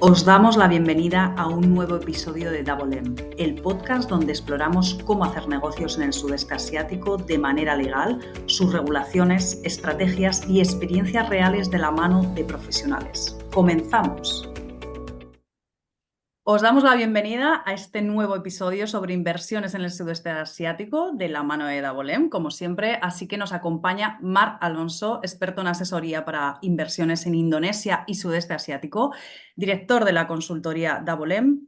Os damos la bienvenida a un nuevo episodio de Double M, el podcast donde exploramos cómo hacer negocios en el sudeste asiático de manera legal, sus regulaciones, estrategias y experiencias reales de la mano de profesionales. ¡Comenzamos! Os damos la bienvenida a este nuevo episodio sobre inversiones en el sudeste asiático de la mano de Double M, como siempre, así que nos acompaña Marc Alonso, experto en asesoría para inversiones en Indonesia y sudeste asiático, director de la consultoría Double M,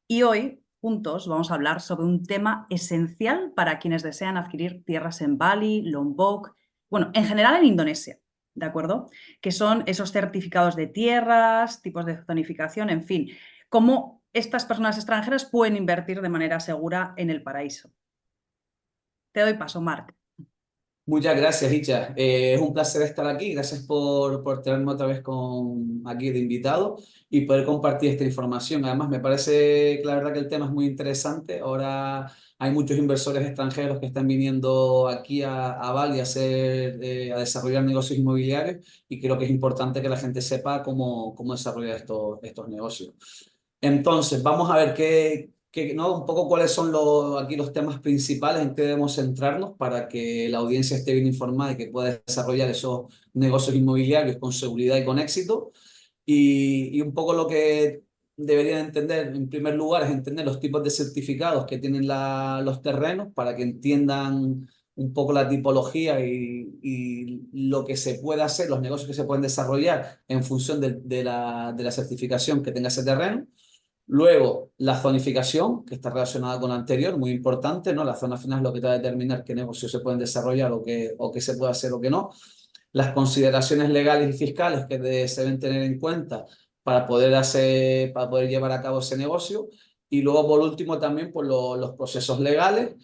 y hoy juntos vamos a hablar sobre un tema esencial para quienes desean adquirir tierras en Bali, Lombok, bueno, en general en Indonesia, ¿de acuerdo? Que son esos certificados de tierras, tipos de zonificación, en fin, cómo estas personas extranjeras pueden invertir de manera segura en el paraíso. Te doy paso, Marc. Muchas gracias, Icha. Es un placer estar aquí. Gracias por tenerme otra vez aquí de invitado y poder compartir esta información. Además, me parece que la verdad que el tema es muy interesante. Ahora hay muchos inversores extranjeros que están viniendo aquí a Bali a desarrollar negocios inmobiliarios y creo que es importante que la gente sepa cómo desarrollar estos negocios. Entonces, vamos a ver ¿no? Un poco cuáles son aquí los temas principales en que debemos centrarnos para que la audiencia esté bien informada y que pueda desarrollar esos negocios inmobiliarios con seguridad y con éxito. Y un poco lo que deberían entender, en primer lugar, es entender los tipos de certificados que tienen los terrenos para que entiendan un poco la tipología y lo que se puede hacer, los negocios que se pueden desarrollar en función de la certificación que tenga ese terreno. Luego, la zonificación, que está relacionada con la anterior, muy importante, ¿no? La zona final es lo que te va a determinar qué negocios se pueden desarrollar o qué se puede hacer o qué no. Las consideraciones legales y fiscales que se deben tener en cuenta para poder llevar a cabo ese negocio. Y luego, por último, también pues, los procesos legales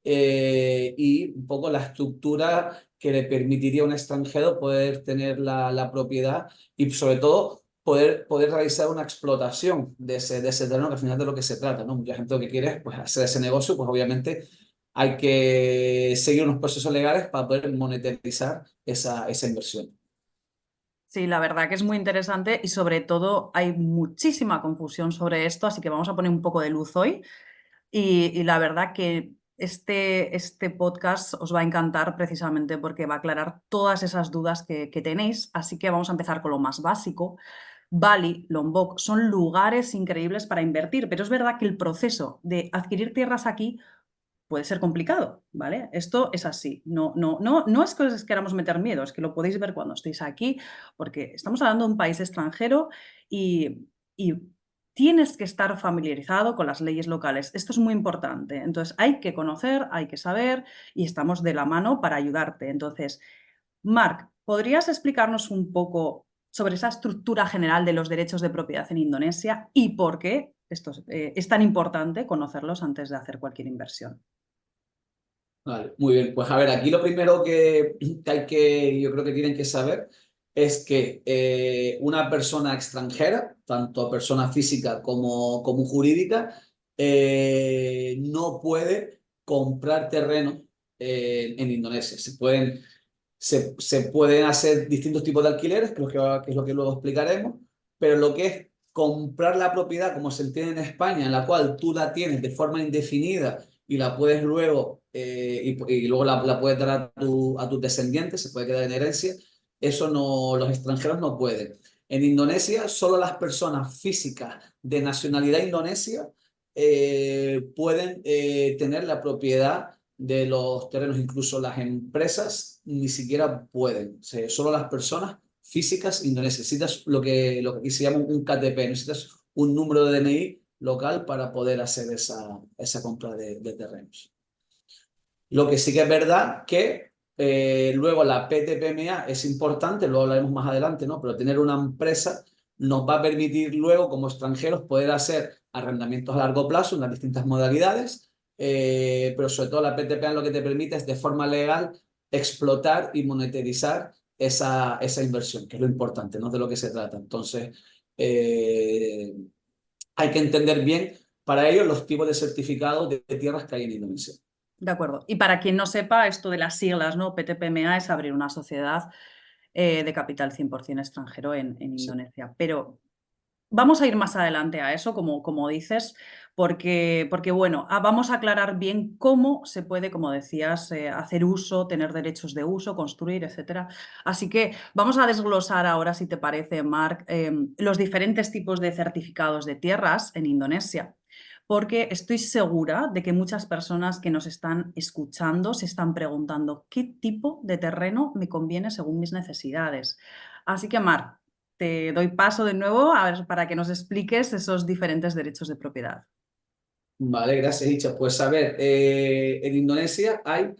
y un poco la estructura que le permitiría a un extranjero poder tener la propiedad y, sobre todo, poder realizar una explotación de ese terreno, que al final es de lo que se trata, ¿no? Mucha gente lo que quiere es pues, hacer ese negocio, pues obviamente hay que seguir unos procesos legales para poder monetarizar esa inversión. Sí, la verdad que es muy interesante y sobre todo hay muchísima confusión sobre esto, así que vamos a poner un poco de luz hoy. Y la verdad que este podcast os va a encantar precisamente porque va a aclarar todas esas dudas que tenéis. Así que vamos a empezar con lo más básico. Bali, Lombok son lugares increíbles para invertir, pero es verdad que el proceso de adquirir tierras aquí puede ser complicado, ¿vale? Esto es así. No es que os queramos meter miedo, es que lo podéis ver cuando estéis aquí, porque estamos hablando de un país extranjero y tienes que estar familiarizado con las leyes locales. Esto es muy importante. Entonces, hay que conocer, hay que saber y estamos de la mano para ayudarte. Entonces, Marc, ¿podrías explicarnos un poco sobre esa estructura general de los derechos de propiedad en Indonesia y por qué esto es tan importante conocerlos antes de hacer cualquier inversión? Vale, muy bien. Pues a ver, aquí lo primero yo creo que tienen que saber es que una persona extranjera, tanto persona física como jurídica, no puede comprar terreno en Indonesia. Se pueden hacer distintos tipos de alquileres, que es lo que luego explicaremos, pero lo que es comprar la propiedad, como se entiende en España, en la cual tú la tienes de forma indefinida y la puedes luego, y luego la puedes dar a tus descendientes, se puede quedar en herencia, eso no, los extranjeros no pueden. En Indonesia, solo las personas físicas de nacionalidad indonesia pueden tener la propiedad de los terrenos. Incluso las empresas ni siquiera pueden. O sea, solo las personas físicas indonesias. Necesitas lo que aquí se llama un KTP, necesitas un número de DNI local para poder hacer esa compra de terrenos. Lo que sí que es verdad que luego la PTPMA es importante, luego hablaremos más adelante, ¿no? Pero tener una empresa nos va a permitir luego, como extranjeros, poder hacer arrendamientos a largo plazo en las distintas modalidades, pero sobre todo la PTPMA lo que te permite es de forma legal explotar y monetarizar esa inversión, que es lo importante, no es de lo que se trata. Entonces, eh, hay que entender bien para ello los tipos de certificados de tierras que hay en Indonesia. De acuerdo. Y para quien no sepa, esto de las siglas, ¿no? PTPMA es abrir una sociedad de capital 100% extranjero en Sí. Indonesia. Pero vamos a ir más adelante a eso, como dices, porque bueno, vamos a aclarar bien cómo se puede, como decías, hacer uso, tener derechos de uso, construir, etcétera. Así que vamos a desglosar ahora, si te parece, Marc, los diferentes tipos de certificados de tierras en Indonesia. Porque estoy segura de que muchas personas que nos están escuchando se están preguntando qué tipo de terreno me conviene según mis necesidades. Así que, Marc, te doy paso de nuevo a ver, para que nos expliques esos diferentes derechos de propiedad. Vale, gracias, Icha. Pues a ver, en Indonesia hay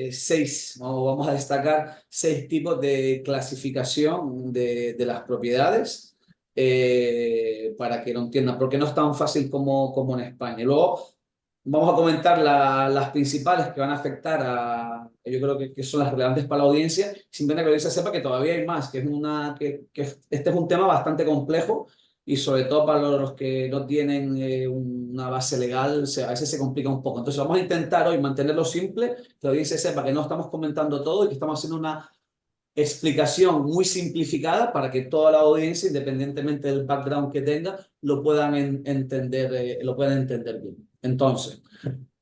seis, vamos a destacar seis tipos de clasificación de las propiedades para que lo entiendan, porque no es tan fácil como en España. Luego vamos a comentar las principales que van a afectar yo creo que son las relevantes para la audiencia, simplemente que la audiencia sepa que todavía hay más, que este es un tema bastante complejo y sobre todo para los que no tienen una base legal, a veces se complica un poco. Entonces vamos a intentar hoy mantenerlo simple, que la audiencia sepa que no estamos comentando todo y que estamos haciendo una explicación muy simplificada para que toda la audiencia, independientemente del background que tenga, lo puedan entender bien. Entonces,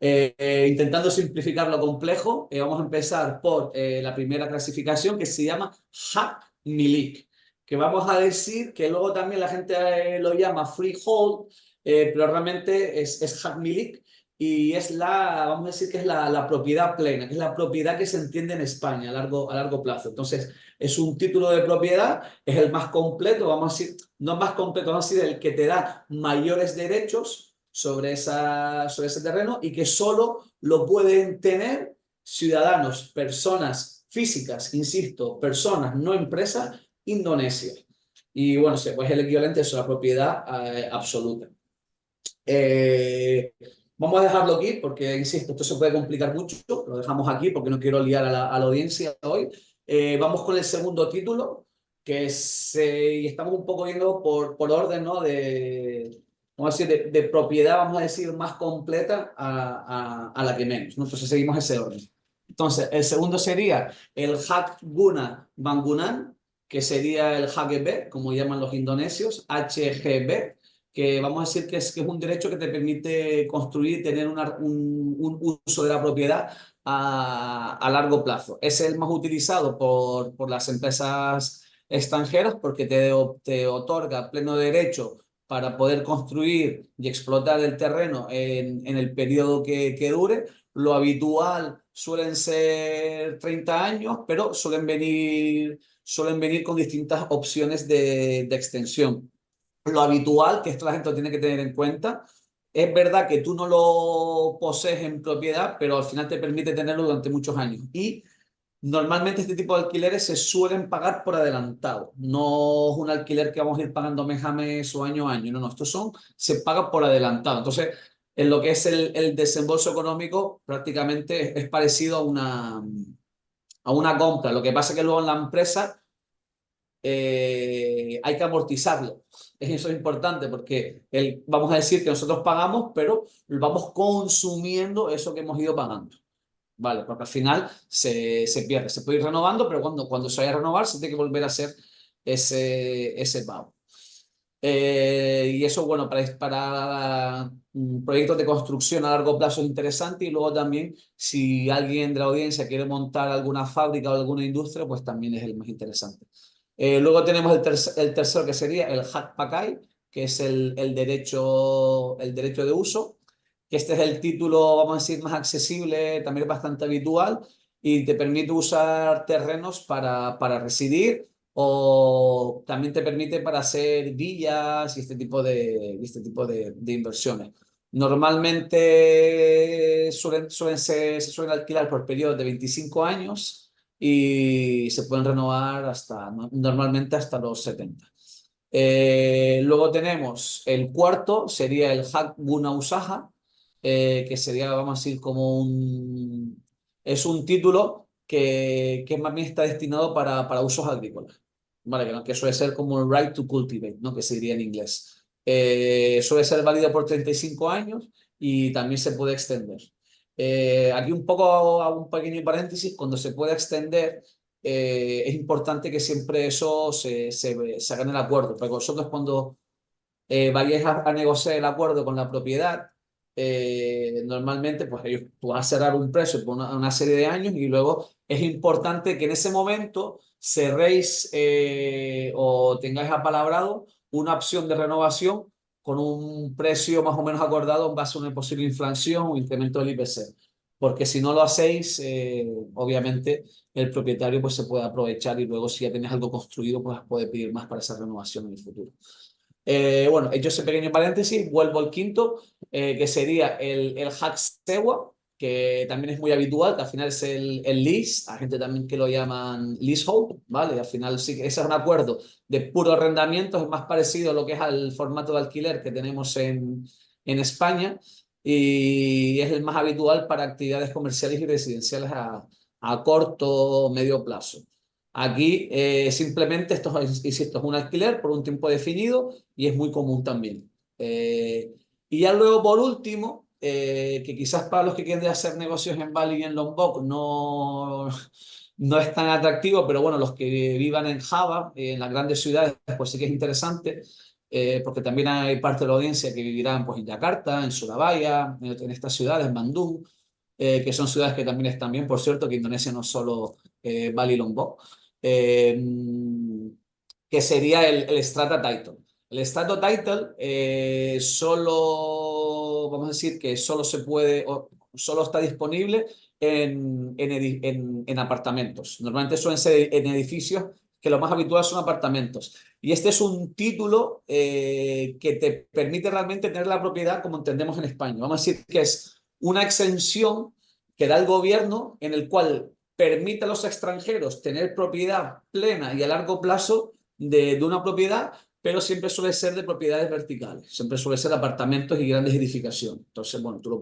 intentando simplificar lo complejo, vamos a empezar por la primera clasificación que se llama Hak Milik, que vamos a decir que luego también la gente lo llama freehold, pero realmente es Hak Milik y vamos a decir que es la propiedad plena, que es la propiedad que se entiende en España a largo plazo. Entonces, es un título de propiedad, es el más completo, vamos a decir, no más completo, vamos a decir el que te da mayores derechos sobre ese terreno y que solo lo pueden tener ciudadanos, personas físicas, insisto, personas, no empresas, Indonesia. Y bueno, pues el equivalente es la propiedad absoluta. Eh, Vamos a dejarlo aquí porque, insisto, esto se puede complicar mucho. Lo dejamos aquí porque no quiero liar a la audiencia hoy. Vamos con el segundo título, y estamos un poco viendo por orden, ¿no? Vamos a decir, de propiedad, vamos a decir, más completa a la que menos, ¿no? Entonces seguimos ese orden. Entonces, el segundo sería el Hak Guna Bangunan, que sería el HGB, como llaman los indonesios, HGB, que vamos a decir que es un derecho que te permite construir y tener un uso de la propiedad a largo plazo. Es el más utilizado por las empresas extranjeras porque te otorga pleno derecho para poder construir y explotar el terreno en el periodo que dure. Lo habitual suelen ser 30 años, pero suelen venir con distintas opciones de extensión. Lo habitual, que esto la gente lo tiene que tener en cuenta, es verdad que tú no lo posees en propiedad, pero al final te permite tenerlo durante muchos años. Y normalmente este tipo de alquileres se suelen pagar por adelantado. No es un alquiler que vamos a ir pagando mes a mes o año a año. No, no, se paga por adelantado. Entonces, en lo que es el desembolso económico, prácticamente es parecido a una compra. Lo que pasa es que luego en la empresa hay que amortizarlo. Eso es importante porque vamos a decir que nosotros pagamos, pero vamos consumiendo eso que hemos ido pagando. Vale, porque al final se pierde. Se puede ir renovando, pero cuando se vaya a renovar se tiene que volver a hacer ese pago. Y eso, bueno, para proyectos de construcción a largo plazo es interesante y luego también si alguien de la audiencia quiere montar alguna fábrica o alguna industria, pues también es el más interesante. Luego tenemos el tercero que sería el Hak Pakai, que es el derecho de uso, que este es el título, vamos a decir, más accesible, también es bastante habitual y te permite usar terrenos para residir o también te permite para hacer villas y este tipo de inversiones. Normalmente se suelen alquilar por periodos de 25 años y se pueden renovar normalmente hasta los 70. Luego tenemos el cuarto, sería el Hak Guna Usaha, que sería, vamos a decir, es un título que más bien está destinado para usos agrícolas. Vale, que suele ser como el right to cultivate, ¿no? Que se diría en inglés. Suele ser válido por 35 años y también se puede extender. Aquí un poco hago un pequeño paréntesis, cuando se puede extender, es importante que siempre eso se haga en el acuerdo. Porque vosotros cuando vayáis a negociar el acuerdo con la propiedad, normalmente pues ellos, tú vas a cerrar un precio por una serie de años y luego es importante que en ese momento cerréis o tengáis apalabrado una opción de renovación con un precio más o menos acordado en base a una posible inflación o incremento del IPC. Porque si no lo hacéis, obviamente el propietario pues se puede aprovechar y luego si ya tenéis algo construido, pues puede pedir más para esa renovación en el futuro. Bueno, hecho ese pequeño paréntesis, vuelvo al quinto, que sería el Hacksewa, que también es muy habitual, que al final es el lease, hay gente también que lo llaman leasehold, ¿vale? Al final sí que ese es un acuerdo de puro arrendamiento, es más parecido a lo que es al formato de alquiler que tenemos en España y es el más habitual para actividades comerciales y residenciales a corto o medio plazo. Aquí simplemente esto, insisto, es un alquiler por un tiempo definido y es muy común también. Y ya luego, por último, que quizás para los que quieren hacer negocios en Bali y en Lombok no es tan atractivo, pero bueno, los que vivan en Java, en las grandes ciudades, pues sí que es interesante, porque también hay parte de la audiencia que vivirán pues, en Yakarta, en Surabaya, en estas ciudades, en Bandung, que son ciudades que también están bien, por cierto, que Indonesia no es solo Bali y Lombok, eh, que sería el Strata Title. El Strata Title solo, vamos a decir que solo se puede, o solo está disponible en apartamentos. Normalmente suelen ser en edificios que lo más habitual son apartamentos. Y este es un título que te permite realmente tener la propiedad como entendemos en España. Vamos a decir que es una exención que da el gobierno en el cual permite a los extranjeros tener propiedad plena y a largo plazo de una propiedad, pero siempre suele ser de propiedades verticales, siempre suele ser apartamentos y grandes edificaciones. Entonces, bueno, tú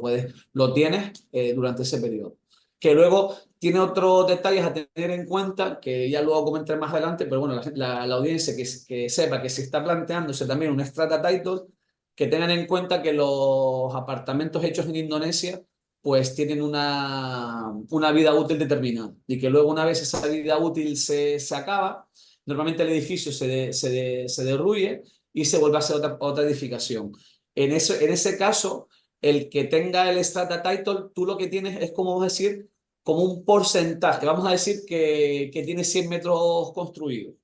lo tienes durante ese periodo. Que luego tiene otros detalles a tener en cuenta, que ya luego comentaré más adelante, pero bueno, la audiencia que sepa que se está planteándose también un strata title, que tengan en cuenta que los apartamentos hechos en Indonesia pues tienen una vida útil determinada y que luego una vez esa vida útil se acaba, normalmente el edificio se derruye y se vuelve a hacer otra edificación. En ese caso, el que tenga el strata title, tú lo que tienes es como decir, como un porcentaje. Vamos a decir que tiene 100 metros construidos,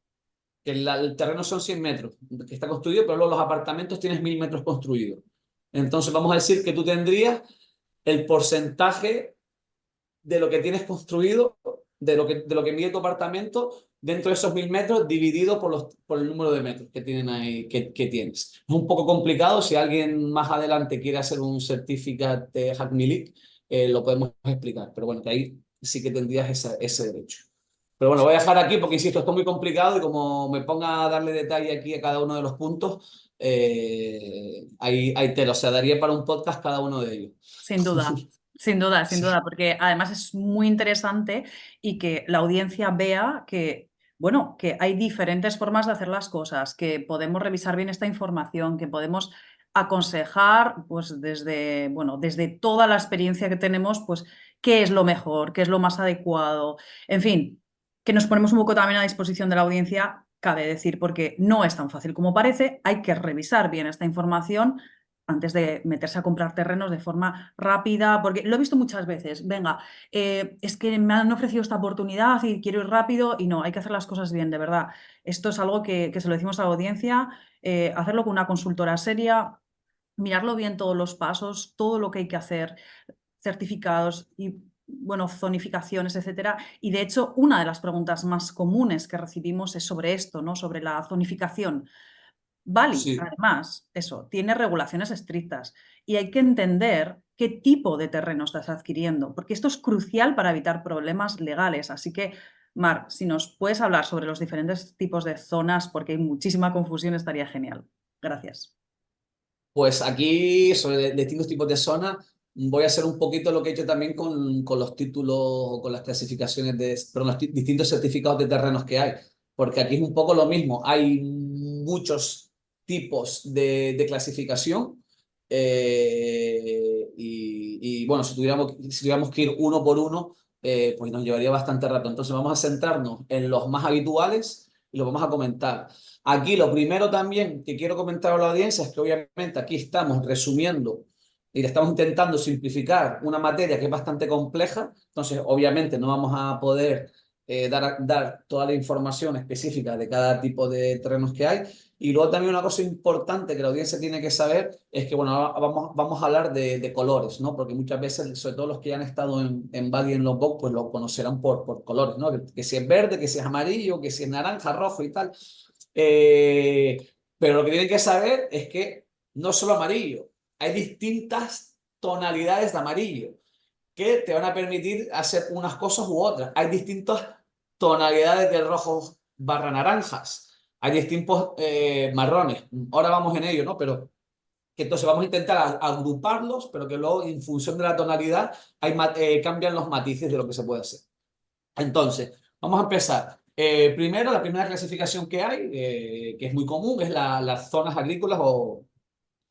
que el terreno son 100 metros, que está construido, pero luego los apartamentos tienes 1000 metros construidos. Entonces vamos a decir que tú tendrías el porcentaje de lo que tienes construido, de lo que mide tu apartamento dentro de esos 1000 metros dividido por el número de metros que tienen ahí, que tienes. Es un poco complicado, si alguien más adelante quiere hacer un certificado de Hack Me, lo podemos explicar, pero bueno, que ahí sí que tendrías ese derecho. Pero bueno, voy a dejar aquí porque, insisto, esto es muy complicado y como me ponga a darle detalle aquí a cada uno de los puntos, ahí te lo, o sea, daría para un podcast cada uno de ellos. Sin duda, sin duda, sin duda, Sí. porque además es muy interesante y que la audiencia vea que, bueno, que hay diferentes formas de hacer las cosas, que podemos revisar bien esta información, que podemos aconsejar, pues desde, bueno, desde toda la experiencia que tenemos, pues qué es lo mejor, qué es lo más adecuado, en fin, que nos ponemos un poco también a disposición de la audiencia, cabe decir, porque no es tan fácil como parece, hay que revisar bien esta información antes de meterse a comprar terrenos de forma rápida, porque lo he visto muchas veces. Venga, es que me han ofrecido esta oportunidad y quiero ir rápido y no, hay que hacer las cosas bien, de verdad. Esto es algo que se lo decimos a la audiencia, hacerlo con una consultora seria, mirarlo bien todos los pasos, todo lo que hay que hacer, certificados y, bueno, zonificaciones, etcétera. Y de hecho, una de las preguntas más comunes que recibimos es sobre esto, ¿no? Sobre la zonificación. Bali, Sí, además, eso, tiene regulaciones estrictas y hay que entender qué tipo de terreno estás adquiriendo, porque esto es crucial para evitar problemas legales. Así que, Mar, si nos puedes hablar sobre los diferentes tipos de zonas, porque hay muchísima confusión, estaría genial. Gracias. pues aquí sobre distintos tipos de zonas voy a hacer un poquito lo que he hecho también con los títulos o con las clasificaciones perdón, los distintos certificados de terrenos que hay, porque aquí es un poco lo mismo, hay muchos tipos de clasificación bueno, si tuviéramos que ir uno por uno, pues nos llevaría bastante rato. Entonces vamos a centrarnos en los más habituales y los vamos a comentar. Aquí lo primero también que quiero comentar a la audiencia es que obviamente aquí estamos resumiendo y le estamos intentando simplificar una materia que es bastante compleja. Entonces obviamente no vamos a poder dar toda la información específica de cada tipo de terrenos que hay. Y luego también una cosa importante que la audiencia tiene que saber es que, bueno, ahora vamos a hablar de colores, ¿no? Porque muchas veces, sobre todo los que ya han estado en Bali y en Lombok, pues lo conocerán por colores, ¿no? Que si es verde, que si es amarillo, que si es naranja, rojo y tal. Eh, pero lo que tienen que saber es que no solo amarillo, hay distintas tonalidades de amarillo que te van a permitir hacer unas cosas u otras. Hay distintas tonalidades de rojos barra naranjas. Hay distintos marrones. Ahora vamos en ello, ¿no? Pero que entonces vamos a intentar agruparlos, pero que luego en función de la tonalidad cambian los matices de lo que se puede hacer. Entonces, vamos a empezar. Primero, la primera clasificación que hay, que es muy común, es las zonas agrícolas o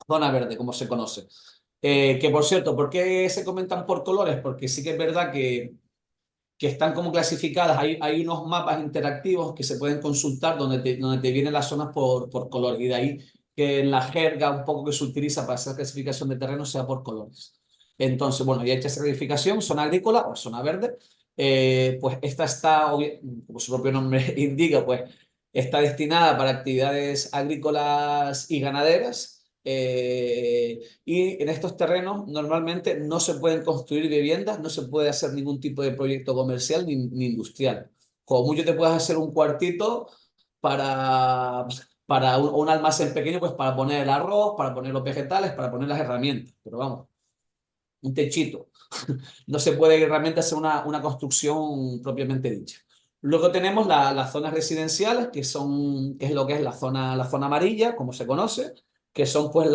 zona verde, como se conoce. Que por cierto, ¿por qué se comentan por colores? Porque sí que es verdad que están como clasificadas, hay unos mapas interactivos que se pueden consultar donde te vienen las zonas por colores, y de ahí que en la jerga un poco que se utiliza para hacer clasificación de terreno sea por colores. Entonces, bueno, ya hecha esa clasificación, zona agrícola o zona verde, pues esta está, como su propio nombre indica, pues está destinada para actividades agrícolas y ganaderas. Y en estos terrenos normalmente no se pueden construir viviendas, no se puede hacer ningún tipo de proyecto comercial ni industrial. Como mucho te puedes hacer un cuartito para, para un almacén pequeño, pues para poner el arroz, para poner los vegetales, para poner las herramientas. Pero vamos, un techito. No se puede realmente hacer una construcción propiamente dicha. Luego tenemos las zonas residenciales, que es lo que es la zona amarilla, como se conoce, que son, pues,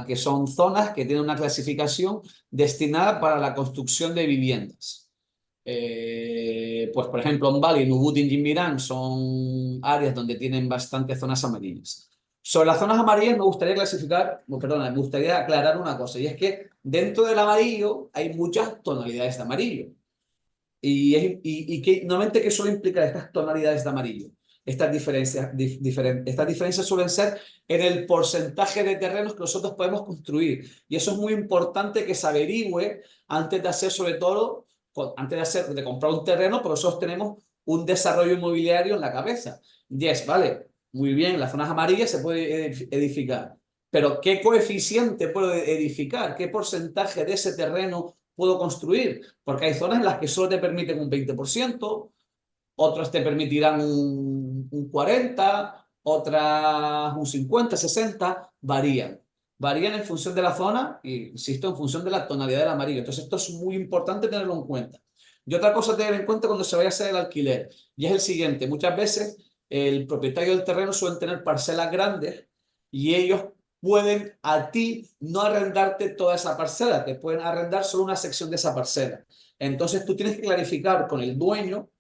que son zonas que tienen una clasificación destinada para la construcción de viviendas. Pues, por ejemplo, en Bali, en Ubud y en Jimbiran son áreas donde tienen bastantes zonas amarillas. Sobre las zonas amarillas me gustaría clasificar, no, perdona, me gustaría aclarar una cosa, y es que dentro del amarillo hay muchas tonalidades de amarillo. Normalmente, ¿qué suele implicar estas tonalidades de amarillo? Estas diferencias suelen ser en el porcentaje de terrenos que nosotros podemos construir. Y eso es muy importante que se averigüe antes de hacer, sobre todo, de comprar un terreno, pero nosotros tenemos un desarrollo inmobiliario en la cabeza. Yes, vale, muy bien, las zonas amarillas se puede edificar. Pero ¿qué coeficiente puedo edificar? ¿Qué porcentaje de ese terreno puedo construir? Porque hay zonas en las que solo te permiten un 20%, otras te permitirán un 40%, otras un 50, 60, varían. Varían en función de la zona y, insisto, en función de la tonalidad del amarillo. Entonces esto es muy importante tenerlo en cuenta. Y otra cosa a tener en cuenta cuando se vaya a hacer el alquiler, y es el siguiente: muchas veces el propietario del terreno suele tener parcelas grandes y ellos pueden a ti no arrendarte toda esa parcela, te pueden arrendar solo una sección de esa parcela. Entonces tú tienes que clarificar con el dueño,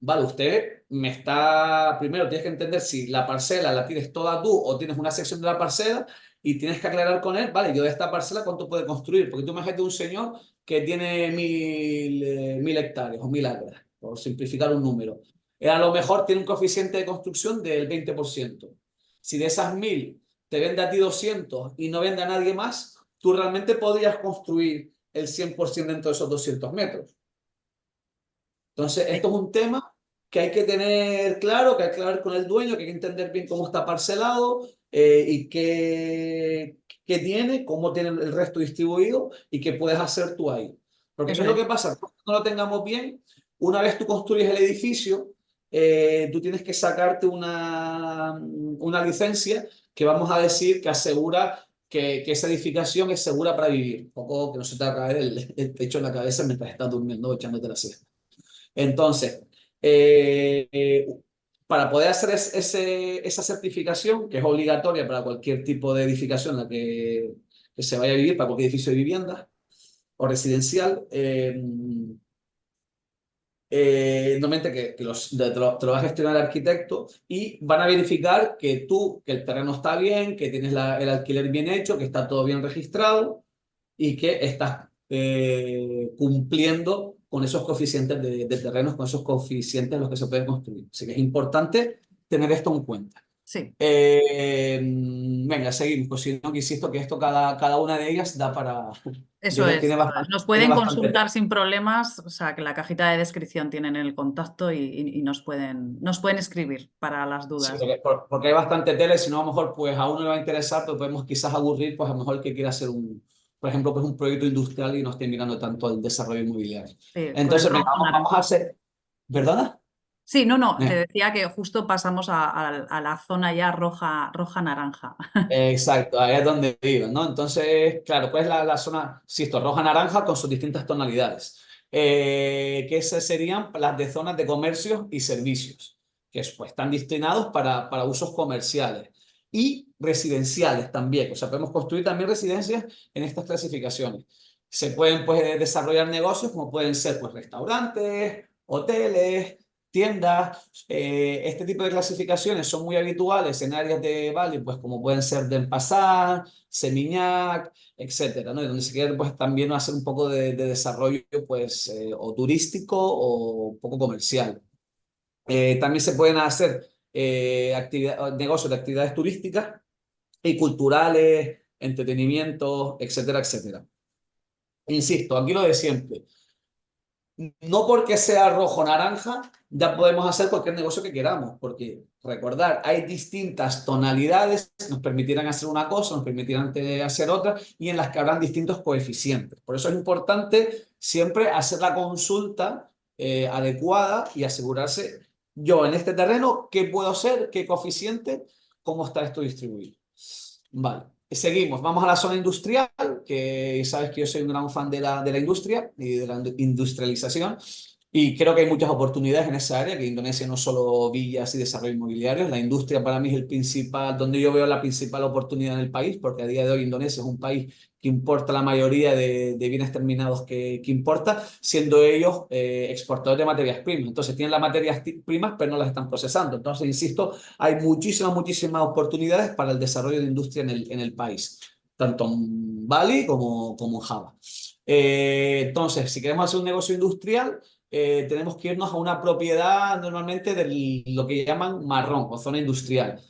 vale, usted me está, primero tienes que entender si la parcela la tienes toda tú o tienes una sección de la parcela, y tienes que aclarar con él, vale, yo de esta parcela cuánto puede construir, porque tú imagínate un señor que tiene 1000 hectáreas o 1000 acres, por simplificar un número. Él a lo mejor tiene un coeficiente de construcción del 20%. Si de esas 1000 te vende a ti 200 y no vende a nadie más, tú realmente podrías construir el 100% dentro de esos 200 metros. Entonces, esto es un tema que hay que tener claro, que hay que hablar con el dueño, que hay que entender bien cómo está parcelado, y qué tiene, cómo tiene el resto distribuido y qué puedes hacer tú ahí. Porque ¿qué Eso es lo es. que pasa? Cuando no lo tengamos bien, una vez tú construyes el edificio, tú tienes que sacarte una licencia que vamos a decir que asegura que esa edificación es segura para vivir. Un poco que no se te va a caer el techo en la cabeza mientras estás durmiendo o echándote la siesta. Entonces, eh, eh, para poder hacer esa certificación, que es obligatoria para cualquier tipo de edificación en la que se vaya a vivir, para cualquier edificio de vivienda o residencial, normalmente te lo va a gestionar el arquitecto, y van a verificar que el terreno está bien, que tienes el alquiler bien hecho, que está todo bien registrado y que estás cumpliendo con esos coeficientes de terrenos, con esos coeficientes en los que se pueden construir. Así que es importante tener esto en cuenta. Sí. Venga, seguimos. Pues si no, que insisto que esto, cada una de ellas da para... Eso es, Tiene eso es. bastante, Nos tiene pueden bastante. consultar sin problemas, o sea, que la cajita de descripción tienen el contacto y nos pueden escribir para las Sí, dudas. porque hay bastante tele, si no a lo mejor pues a uno le va a interesar, pues podemos quizás aburrir, pues a lo mejor que quiera hacer por ejemplo, pues un proyecto industrial y no esté mirando tanto al desarrollo inmobiliario. Sí, con el Entonces, venga, rojo vamos a naranja. hacer, ¿verdad? Sí, no, no, te decía que justo pasamos a la zona ya roja naranja. Exacto, ahí es donde iba, ¿no? Entonces, claro, ¿cuál es la zona, sí, esto, roja-naranja con sus distintas tonalidades? Que esas serían las de zonas de comercios y servicios, que pues, están destinados para usos comerciales y residenciales también. O sea, podemos construir también residencias en estas clasificaciones. Se pueden pues, desarrollar negocios como pueden ser pues, restaurantes, hoteles, tiendas. Este tipo de clasificaciones son muy habituales en áreas de Bali, pues como pueden ser Denpasar, Seminyak, etcétera, ¿no? Y donde se quiere pues también hacer un poco de desarrollo pues o turístico o un poco comercial. También se pueden hacer negocios de actividades turísticas y culturales, entretenimiento, etcétera, etcétera. Insisto, aquí lo de siempre. No porque sea rojo o naranja, ya podemos hacer cualquier negocio que queramos, porque recordar, hay distintas tonalidades, nos permitirán hacer una cosa, nos permitirán hacer otra, y en las que habrán distintos coeficientes. Por eso es importante siempre hacer la consulta adecuada y asegurarse, yo en este terreno, qué puedo hacer, qué coeficiente, cómo está esto distribuido. Vale. Seguimos, vamos a la zona industrial, que sabes que yo soy un gran fan de la industria y de la industrialización, y creo que hay muchas oportunidades en esa área, que Indonesia no es solo villas y desarrollo inmobiliario, la industria para mí es el principal, donde yo veo la principal oportunidad en el país, porque a día de hoy Indonesia es un país que importa la mayoría de bienes terminados que importa, siendo ellos exportadores de materias primas. Entonces tienen las materias primas, pero no las están procesando. Entonces, insisto, hay muchísimas, muchísimas oportunidades para el desarrollo de industria en el país, tanto en Bali como en Java. Entonces, si queremos hacer un negocio industrial, tenemos que irnos a una propiedad normalmente de lo que llaman marrón o zona industrial,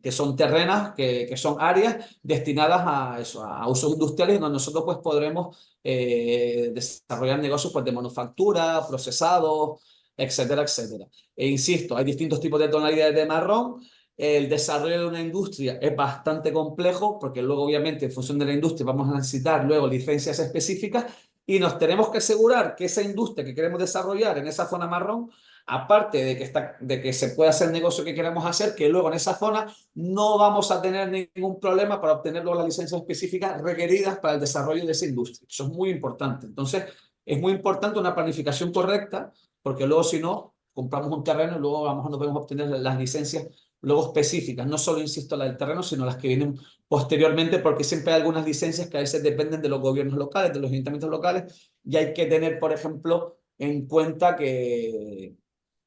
que son terrenas, que son áreas destinadas a eso, a usos industriales, donde nosotros pues podremos desarrollar negocios pues, de manufactura, procesados, etcétera, etcétera. E insisto, hay distintos tipos de tonalidades de marrón. El desarrollo de una industria es bastante complejo porque luego obviamente en función de la industria vamos a necesitar luego licencias específicas y nos tenemos que asegurar que esa industria que queremos desarrollar en esa zona marrón, aparte de que se pueda hacer el negocio que queremos hacer, que luego en esa zona no vamos a tener ningún problema para obtener luego las licencias específicas requeridas para el desarrollo de esa industria. Eso es muy importante. Entonces, es muy importante una planificación correcta, porque luego si no, compramos un terreno y luego a lo mejor no podemos obtener las licencias luego específicas, no solo, insisto, las del terreno, sino las que vienen posteriormente, porque siempre hay algunas licencias que a veces dependen de los gobiernos locales, de los ayuntamientos locales, y hay que tener, por ejemplo, en cuenta que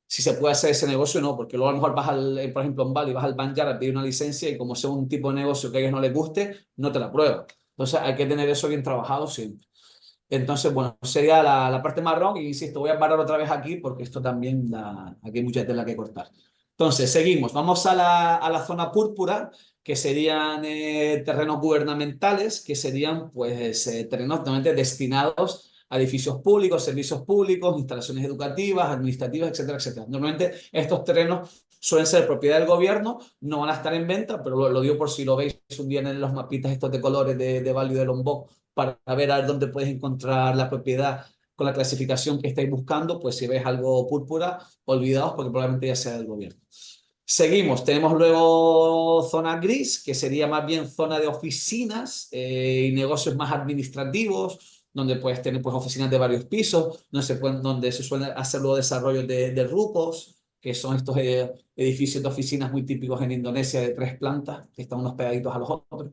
si se puede hacer ese negocio o no, porque luego a lo mejor por ejemplo, en Bali, vas al Banjar a pedir una licencia y como sea un tipo de negocio que a ellos no les guste, no te la aprueban. Entonces hay que tener eso bien trabajado siempre. Entonces, bueno, sería la parte marrón y insisto, voy a parar otra vez aquí porque esto también aquí hay mucha tela que cortar. Entonces, seguimos. Vamos a la zona púrpura, que serían terrenos gubernamentales, que serían pues terrenos totalmente destinados a edificios públicos, servicios públicos, instalaciones educativas, administrativas, etcétera, etcétera. Normalmente estos terrenos suelen ser propiedad del gobierno, no van a estar en venta, pero lo digo por si lo veis un día en los mapitas estos de colores de Bali de Lombok, para ver a dónde puedes encontrar la propiedad con la clasificación que estáis buscando, pues si ves algo púrpura, olvidaos porque probablemente ya sea del gobierno. Seguimos, tenemos luego zona gris, que sería más bien zona de oficinas y negocios más administrativos, donde puedes tener pues, oficinas de varios pisos, donde se suelen hacer luego desarrollos de rupos, que son estos edificios de oficinas muy típicos en Indonesia de 3 plantas, que están unos pegaditos a los otros.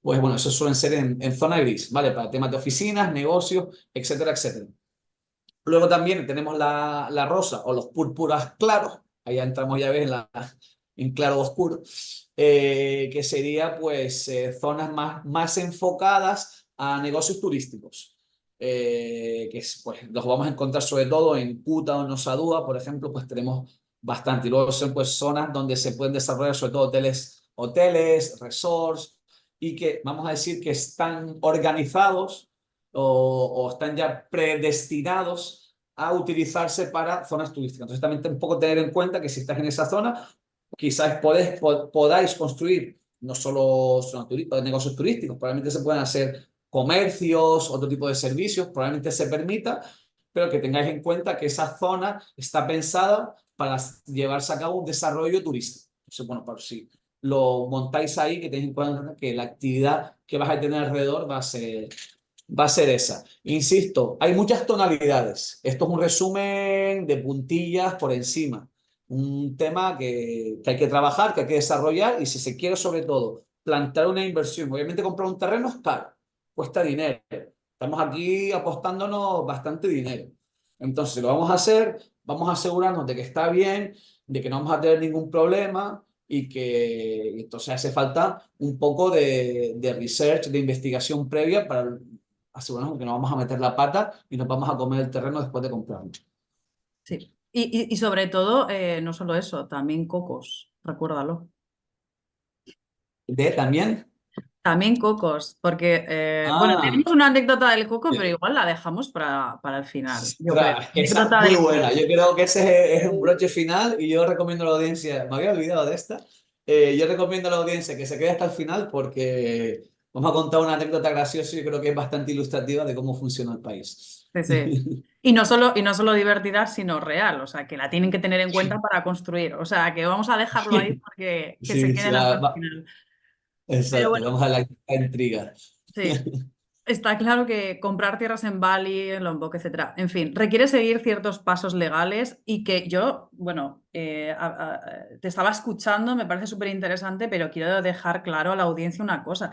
Pues bueno, esos suelen ser en zona gris, ¿vale? Para temas de oficinas, negocios, etcétera, etcétera. Luego también tenemos la rosa o los púrpuras claros, ahí ya entramos ya ves en claro oscuro, que sería pues zonas más enfocadas a negocios turísticos. pues, los vamos a encontrar sobre todo en Kuta o en Nusa Dua, por ejemplo, pues tenemos bastante. Y luego son pues zonas donde se pueden desarrollar sobre todo hoteles, resorts, y que vamos a decir que están organizados o están ya predestinados a utilizarse para zonas turísticas. Entonces también un poco tener en cuenta que si estás en esa zona, quizás podáis construir no solo negocios turísticos, probablemente se puedan hacer comercios, otro tipo de servicios, probablemente se permita, pero que tengáis en cuenta que esa zona está pensada para llevarse a cabo un desarrollo turístico. Entonces, bueno, por si lo montáis ahí, que tenéis en cuenta que la actividad que vas a tener alrededor va a ser esa. Insisto, hay muchas tonalidades. Esto es un resumen de puntillas por encima. Un tema que hay que trabajar, que hay que desarrollar y si se quiere sobre todo plantear una inversión, obviamente comprar un terreno es caro, cuesta dinero. Estamos aquí apostándonos bastante dinero. Entonces, si lo vamos a hacer, vamos a asegurarnos de que está bien, de que no vamos a tener ningún problema y que entonces hace falta un poco de research, de investigación previa para asegurarnos que no vamos a meter la pata y nos vamos a comer el terreno después de comprarlo. Sí. Y sobre todo, no solo eso, también cocos, recuérdalo. También. También cocos, porque, bueno, Ah, tenemos una anécdota del coco, pero igual la dejamos para el final, yo creo. ostras, esa es Anécdota muy del buena. coco. Yo creo que ese es un broche final y yo recomiendo a la audiencia, me había olvidado de esta, yo recomiendo a la audiencia que se quede hasta el final porque vamos a contar una anécdota graciosa y yo creo que es bastante ilustrativa de cómo funciona el país. Sí, sí. Y no solo divertida, sino real, o sea, que la tienen que tener en cuenta para construir. O sea, que vamos a dejarlo ahí porque que se Sí, sí, queden hasta el final. Pero exacto, bueno, vamos a la intriga. sí. Está claro que comprar tierras en Bali, en Lombok, etcétera, en fin, requiere seguir ciertos pasos legales y que yo, bueno, te estaba escuchando, me parece súper interesante, pero quiero dejar claro a la audiencia una cosa.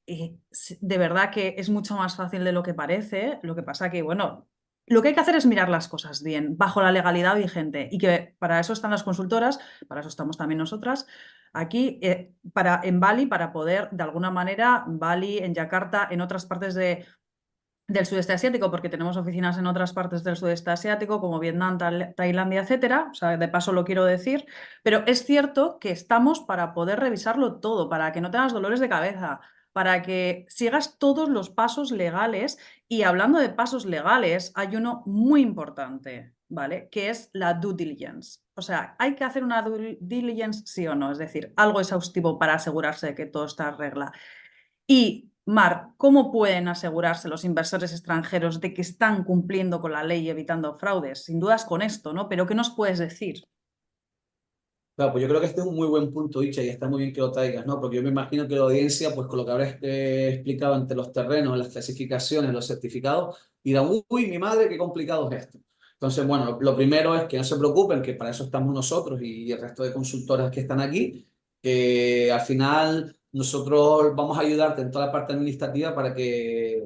De verdad que es mucho más fácil de lo que parece, lo que pasa que, bueno, lo que hay que hacer es mirar las cosas bien, bajo la legalidad vigente, y que para eso están las consultoras, para eso estamos también nosotras, aquí en Bali, para poder, de alguna manera, Bali, en Yakarta, en otras partes del sudeste asiático, porque tenemos oficinas en otras partes del sudeste asiático, como Vietnam, Tailandia, etcétera. O sea, de paso lo quiero decir, pero es cierto que estamos para poder revisarlo todo, para que no tengas dolores de cabeza, para que sigas todos los pasos legales. Y hablando de pasos legales, hay uno muy importante, ¿vale? Que es la due diligence. O sea, hay que hacer una due diligence sí o no, es decir, algo exhaustivo para asegurarse de que todo está en regla. Y, Mar, ¿cómo pueden asegurarse los inversores extranjeros de que están cumpliendo con la ley y evitando fraudes? Sin dudas con esto, ¿no? Pero ¿qué nos puedes decir? Claro, pues yo creo que este es un muy buen punto, Icha, y está muy bien que lo traigas, ¿no? Porque yo me imagino que la audiencia, pues con lo que habrás explicado entre los terrenos, las clasificaciones, los certificados, dirán, uy, mi madre, qué complicado es esto. Entonces, bueno, lo primero es que no se preocupen, que para eso estamos nosotros y el resto de consultoras que están aquí, que al final nosotros vamos a ayudarte en toda la parte administrativa para que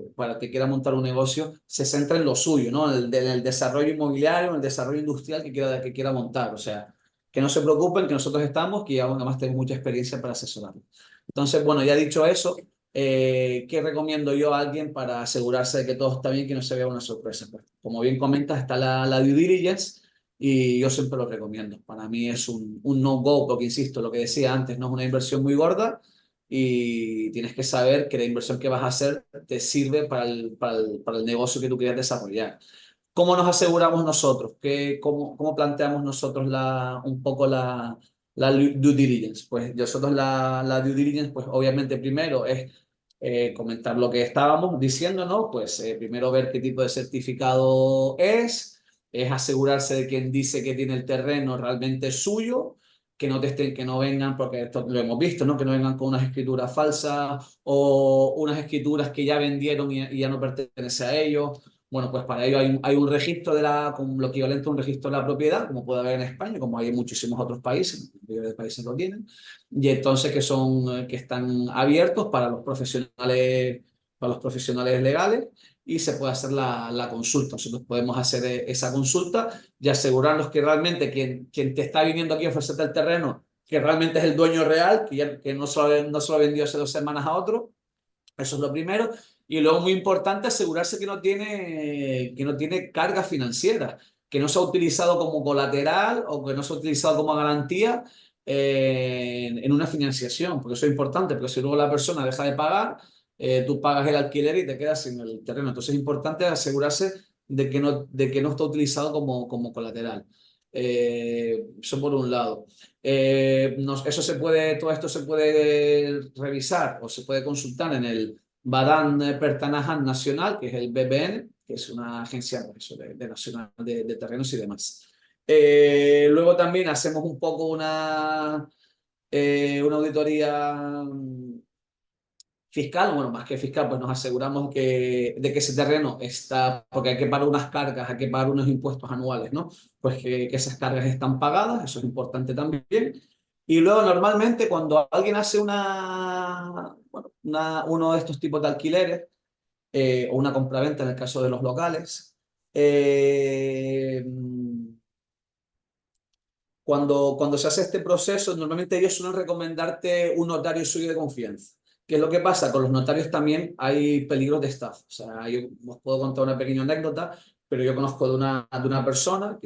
quiera montar un negocio, se centre en lo suyo, ¿no? En el desarrollo inmobiliario, en el desarrollo industrial que quiera montar, o sea que no se preocupen, que nosotros estamos, que aún además tengo mucha experiencia para asesorarlos. Entonces, bueno, ya dicho eso, ¿qué recomiendo yo a alguien para asegurarse de que todo está bien, que no se vea una sorpresa? Pues, como bien comentas, está la due diligence y yo siempre lo recomiendo. Para mí es un no-go, porque insisto, lo que decía antes, no es una inversión muy gorda y tienes que saber que la inversión que vas a hacer te sirve para el negocio que tú quieres desarrollar. ¿Cómo nos aseguramos nosotros? ¿Cómo planteamos nosotros un poco la due diligence? Pues nosotros la due diligence, pues obviamente primero es comentar lo que estábamos diciendo, ¿no? Pues primero ver qué tipo de certificado es asegurarse de quien dice que tiene el terreno realmente es suyo, que no vengan, porque esto lo hemos visto, ¿no? Que no vengan con unas escrituras falsas o unas escrituras que ya vendieron y ya no pertenece a ellos. Bueno, pues para ello hay un registro como lo equivalente a un registro de la propiedad, como puede haber en España, como hay en muchísimos otros países, la mayoría de países lo tienen, y entonces que están abiertos para los profesionales legales y se puede hacer la consulta. Nosotros podemos hacer esa consulta y asegurarnos que realmente quien te está viniendo aquí a ofrecerte el terreno, que realmente es el dueño real, que no se lo vendió hace 2 semanas a otro. Eso es lo primero. Y luego, muy importante, asegurarse que no tiene carga financiera, que no se ha utilizado como colateral o que no se ha utilizado como garantía en una financiación, porque eso es importante, porque si luego la persona deja de pagar, tú pagas el alquiler y te quedas sin el terreno. Entonces es importante asegurarse de que no está utilizado como colateral. Eso por un lado. Eso se puede, todo esto se puede revisar o se puede consultar en el Badan Pertanahan Nacional, que es el BPN, que es una agencia pues, eso, de nacional de terrenos y demás. Luego también hacemos un poco una auditoría fiscal, bueno, más que fiscal, pues nos aseguramos de que ese terreno está, porque hay que pagar unas cargas, hay que pagar unos impuestos anuales, ¿no? Pues que esas cargas están pagadas, eso es importante también. Y luego normalmente cuando alguien hace bueno, uno de estos tipos de alquileres, o una compraventa en el caso de los locales, eh, cuando se hace este proceso, normalmente ellos suelen recomendarte un notario suyo de confianza. ¿Qué es lo que pasa? Con los notarios también hay peligros de estafa. O sea, yo os puedo contar una pequeña anécdota, pero yo conozco de una persona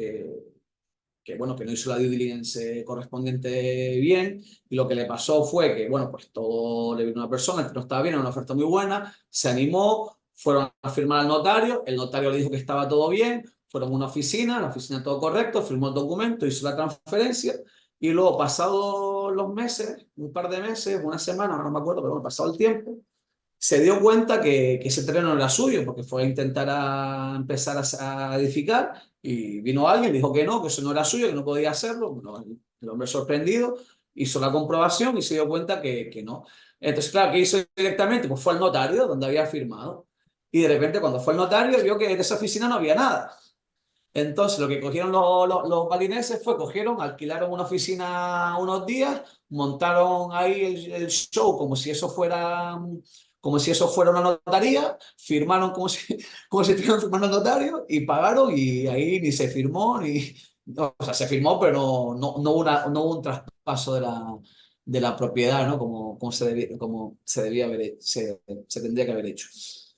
bueno, que no hizo la due diligence correspondiente bien, y lo que le pasó fue que, bueno, pues todo le vino a una persona que no estaba bien, era una oferta muy buena, se animó, fueron a firmar al notario, el notario le dijo que estaba todo bien, fueron a una oficina, la oficina todo correcto, firmó el documento, hizo la transferencia, y luego, pasados los meses, un par de meses, una semana, no me acuerdo, pero bueno, pasado el tiempo, se dio cuenta que ese terreno no era suyo, porque fue a intentar empezar a edificar y vino alguien, dijo que eso no era suyo, que no podía hacerlo. Bueno, el hombre sorprendido hizo la comprobación y se dio cuenta que no. Entonces, claro, ¿qué hizo directamente? Pues fue al notario donde había firmado. Y de repente, cuando fue al notario, vio que en esa oficina no había nada. Entonces, lo que cogieron los balineses fue, alquilaron una oficina unos días, montaron ahí el show como si eso fuera una notaría, firmaron como si estuvieran firmando el notario y pagaron y ahí ni se firmó, no, o sea, se firmó, pero no hubo un traspaso de la propiedad, ¿no? Como se debía se tendría que haber hecho.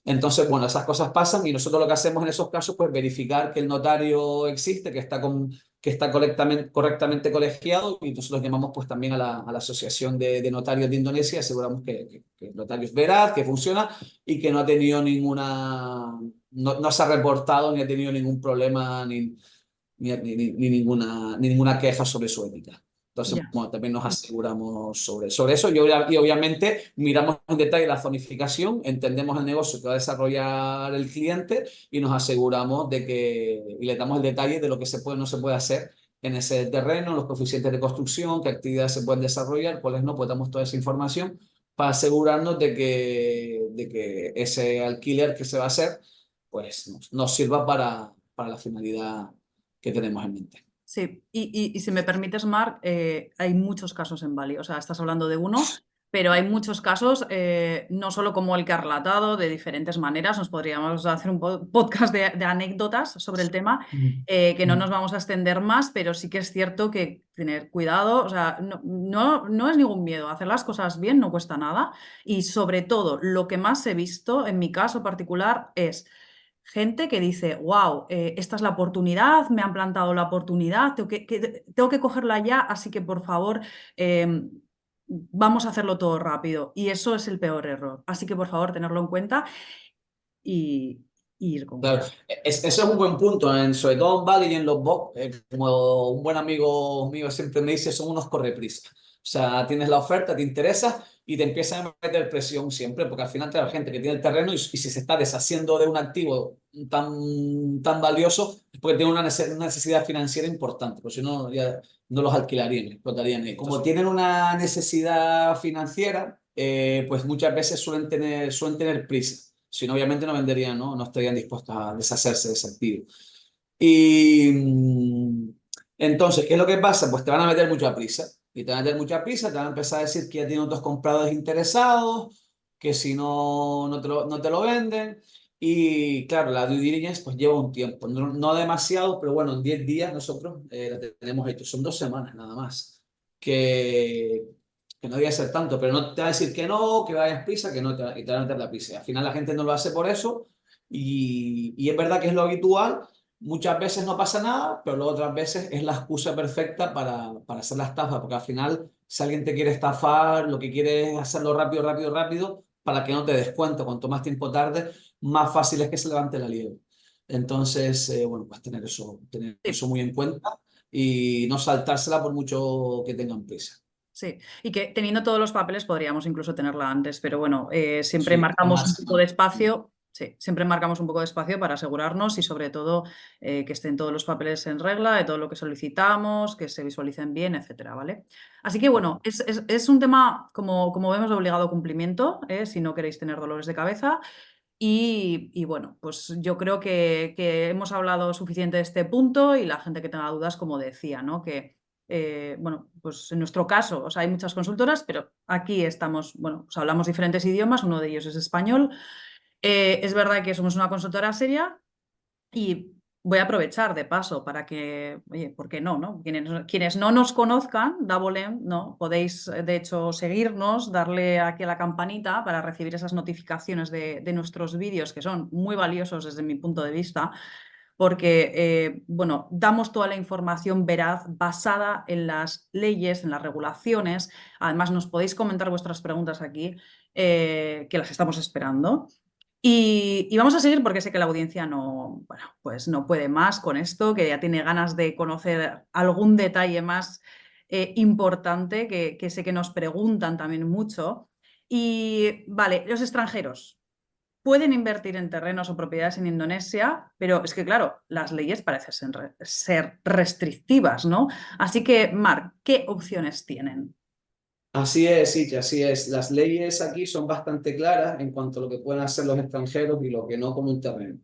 Entonces, bueno, esas cosas pasan y nosotros lo que hacemos en esos casos, pues verificar que el notario existe, que está correctamente colegiado, y nosotros llamamos pues también a la Asociación de Notarios de Indonesia y aseguramos que el notario es veraz, que funciona y que no ha tenido no se ha reportado ni ha tenido ningún problema ni ninguna queja sobre su ética. Entonces, Ya. bueno, también nos aseguramos sobre eso y obviamente miramos en detalle la zonificación, entendemos el negocio que va a desarrollar el cliente y nos aseguramos y le damos el detalle de lo que se puede o no se puede hacer en ese terreno, los coeficientes de construcción, qué actividades se pueden desarrollar, cuáles no, pues damos toda esa información para asegurarnos de que ese alquiler que se va a hacer pues nos sirva para la finalidad que tenemos en mente. Sí, y si me permites, Marc, hay muchos casos en Bali. O sea, estás hablando de uno, pero hay muchos casos, no solo como el que ha relatado, de diferentes maneras. Nos podríamos hacer un podcast de anécdotas sobre el tema, Mm. que no Mm. nos vamos a extender más, pero sí que es cierto que tener cuidado, o sea, no es ningún miedo. Hacer las cosas bien no cuesta nada. Y sobre todo, lo que más he visto, en mi caso particular, es gente que dice, wow, esta es la oportunidad, me han plantado la oportunidad, tengo que cogerla ya, así que por favor, vamos a hacerlo todo rápido. Y eso es el peor error. Así que por favor, tenerlo en cuenta y, y ir con Claro, cuidado. ese es un buen punto, sobre todo en Bali y en los BOC, como un buen amigo mío siempre me dice, son unos correprisa. O sea, tienes la oferta, te interesa y te empiezan a meter presión siempre, porque al final te la gente que tiene el terreno y si se está deshaciendo de un activo tan valioso, es porque tiene una necesidad financiera importante, porque si no, ya no los alquilarían, explotarían. Y como tienen una necesidad financiera, pues muchas veces suelen tener prisa. Si no, obviamente no venderían, ¿no? No estarían dispuestos a deshacerse de ese activo. Y entonces, ¿qué es lo que pasa? Pues te van a meter mucha prisa. Y te van a meter mucha prisa, te van a empezar a decir que ya tienen otros compradores interesados, que si no, no te lo venden. Y claro, la due diligence pues lleva un tiempo, no demasiado, pero bueno, en 10 días nosotros la tenemos hecho. Son 2 semanas nada más. Que que no debe ser tanto, pero no te va a decir que no, que vayas prisa, que no te, y te van a meter la prisa. Y al final la gente no lo hace por eso y es verdad que es lo habitual. Muchas veces no pasa nada, pero luego otras veces es la excusa perfecta para hacer la estafa, porque al final si alguien te quiere estafar, lo que quiere es hacerlo rápido, rápido, rápido, para que no te des cuenta. Cuanto más tiempo tarde, más fácil es que se levante la liebre. Entonces, bueno, pues tener Sí, eso muy en cuenta y no saltársela por mucho que tengan prisa. sí, y que teniendo todos los papeles podríamos incluso tenerla antes, pero bueno, siempre Sí, a marcamos un más. poco de espacio, sí, siempre marcamos un poco de espacio para asegurarnos y sobre todo que estén todos los papeles en regla, de todo lo que solicitamos, que se visualicen bien, etcétera, ¿vale? Así que bueno, es un tema, como vemos, de obligado cumplimiento, si no queréis tener dolores de cabeza. Y bueno, pues yo creo que hemos hablado suficiente de este punto y la gente que tenga dudas, como decía, ¿no? Que, bueno, pues en nuestro caso, o sea, hay muchas consultoras, pero aquí estamos, bueno, pues hablamos diferentes idiomas, uno de ellos es español. Es verdad que somos una consultora seria y voy a aprovechar de paso para que, oye, ¿por qué no, no? Quienes no nos conozcan, Davolem, ¿no? Podéis, de hecho, seguirnos, darle aquí a la campanita para recibir esas notificaciones de nuestros vídeos, que son muy valiosos desde mi punto de vista, porque, bueno, damos toda la información veraz basada en las leyes, en las regulaciones. Además, nos podéis comentar vuestras preguntas aquí, que las estamos esperando. Y vamos a seguir porque sé que la audiencia no, bueno, pues no puede más con esto, que ya tiene ganas de conocer algún detalle más importante que sé que nos preguntan también mucho. Y vale, los extranjeros pueden invertir en terrenos o propiedades en Indonesia, pero es que, claro, las leyes parecen ser restrictivas, ¿no? Así que, Marc, ¿qué opciones tienen? Así es, sí, que así es. Las leyes aquí son bastante claras en cuanto a lo que pueden hacer los extranjeros y lo que no con un terreno.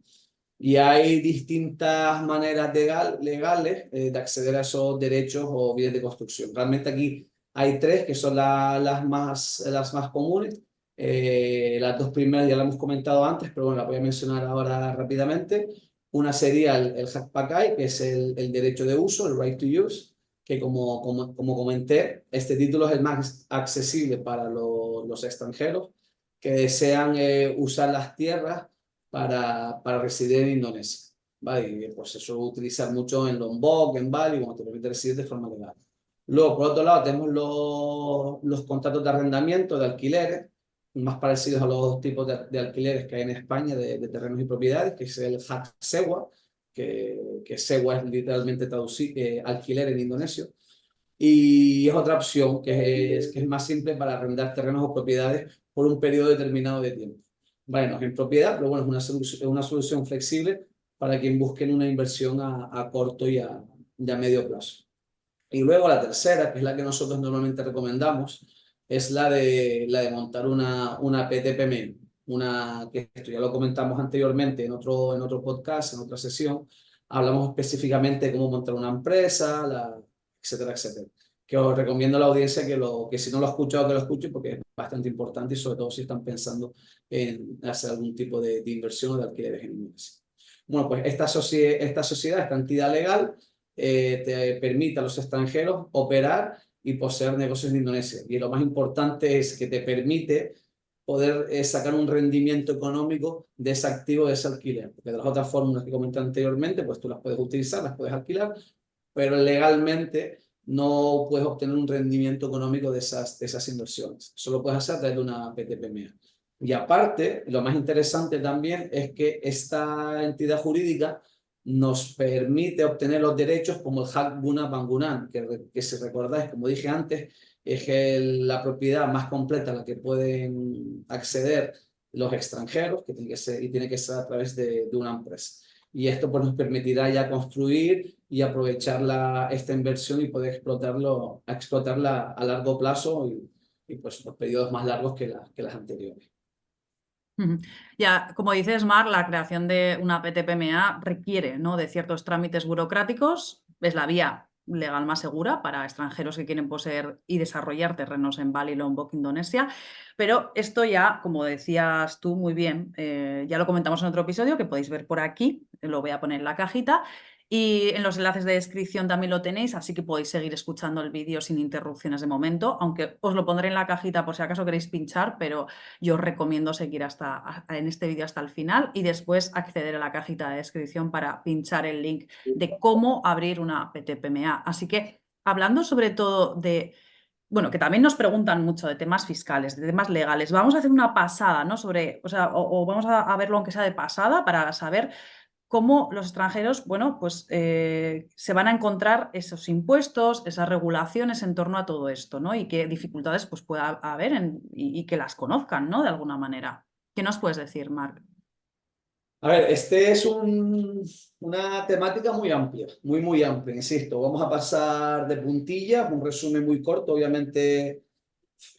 Y hay distintas maneras legales de acceder a esos derechos o bienes de construcción. Realmente aquí hay tres que son las más comunes. Las dos primeras ya las hemos comentado antes, pero bueno, las voy a mencionar ahora rápidamente. Una sería el Hak Pakai, que es el derecho de uso, el right to use, que como comenté, este título es el más accesible para los extranjeros que desean usar las tierras para residir en Indonesia. ¿Vale? Y pues eso se utilizar mucho en Lombok, en Bali, cuando te permite residir de forma legal. Luego, por otro lado, tenemos los contratos de arrendamiento, de alquileres, más parecidos a los dos tipos de alquileres que hay en España, de terrenos y propiedades, que es el Hak Sewa, que Sewa es literalmente traducir alquiler en indonesio. Y es otra opción que es más simple para arrendar terrenos o propiedades por un periodo determinado de tiempo. Bueno, en propiedad, pero bueno, es una solución flexible para quien busque una inversión a corto y a medio plazo. Y luego la tercera, que es la que nosotros normalmente recomendamos, es la de montar una PTPM, que esto ya lo comentamos anteriormente en otro podcast, en otra sesión. Hablamos específicamente de cómo montar una empresa, etcétera, etcétera. Que os recomiendo a la audiencia que si no lo ha escuchado, que lo escuche porque es bastante importante y sobre todo si están pensando en hacer algún tipo de inversión o de alquileres en inglés. Bueno, pues esta sociedad, esta entidad legal, te permite a los extranjeros operar y poseer negocios en Indonesia. Y lo más importante es que te permite poder sacar un rendimiento económico de ese activo, de ese alquiler. Porque de las otras fórmulas que comenté anteriormente, pues tú las puedes utilizar, las puedes alquilar, pero legalmente no puedes obtener un rendimiento económico de esas inversiones. Solo puedes hacer a través de una PTPMA. Y aparte, lo más interesante también es que esta entidad jurídica nos permite obtener los derechos como el Hak Guna Bangunan, que si recordáis, como dije antes, es la propiedad más completa a la que pueden acceder los extranjeros, que tiene que ser a través de una empresa. Y esto pues, nos permitirá ya construir y aprovechar esta inversión y poder explotarla a largo plazo y pues por periodos más largos que las anteriores. Ujú. Ya, como dices, Mar, la creación de una PTPMA requiere, ¿no?, de ciertos trámites burocráticos. Es la vía legal más segura para extranjeros que quieren poseer y desarrollar terrenos en Bali, Lombok, Indonesia. Pero esto ya, como decías tú muy bien, ya lo comentamos en otro episodio que podéis ver por aquí, lo voy a poner en la cajita. Y en los enlaces de descripción también lo tenéis, así que podéis seguir escuchando el vídeo sin interrupciones de momento, aunque os lo pondré en la cajita por si acaso queréis pinchar, pero yo os recomiendo seguir en este vídeo hasta el final y después acceder a la cajita de descripción para pinchar el link de cómo abrir una PTPMA. Así que hablando sobre todo de, bueno, que también nos preguntan mucho de temas fiscales, de temas legales, vamos a hacer una pasada, ¿no? Sobre, o sea, o vamos a verlo aunque sea de pasada para saber cómo los extranjeros, bueno, pues se van a encontrar esos impuestos, esas regulaciones en torno a todo esto, ¿no? Y qué dificultades pues, pueda haber y que las conozcan, ¿no? De alguna manera. ¿Qué nos puedes decir, Marc? A ver, este es una temática muy amplia, muy amplia, insisto. Vamos a pasar de puntillas, un resumen muy corto, obviamente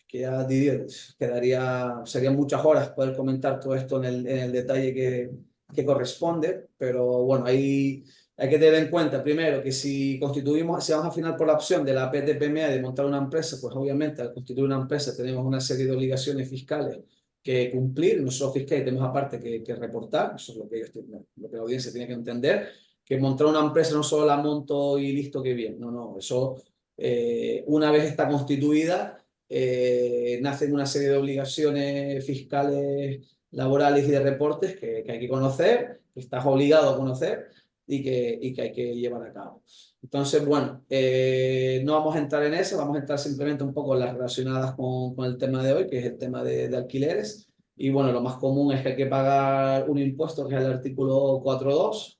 que ya serían muchas horas poder comentar todo esto en el detalle que corresponde, pero bueno, hay que tener en cuenta primero que si vamos a final por la opción de la PTPMA de montar una empresa, pues obviamente al constituir una empresa tenemos una serie de obligaciones fiscales que cumplir, no solo fiscales, tenemos aparte que reportar, eso es lo que, lo que la audiencia tiene que entender, que montar una empresa no solo la monto y listo que bien, no, eso una vez está constituida, nacen una serie de obligaciones fiscales, laborales y de reportes que hay que conocer, que estás obligado a conocer y que hay que llevar a cabo. Entonces, bueno, no vamos a entrar en eso, vamos a entrar simplemente un poco en las relacionadas con el tema de hoy, que es el tema de alquileres. Y bueno, lo más común es que hay que pagar un impuesto, que es el artículo 4.2,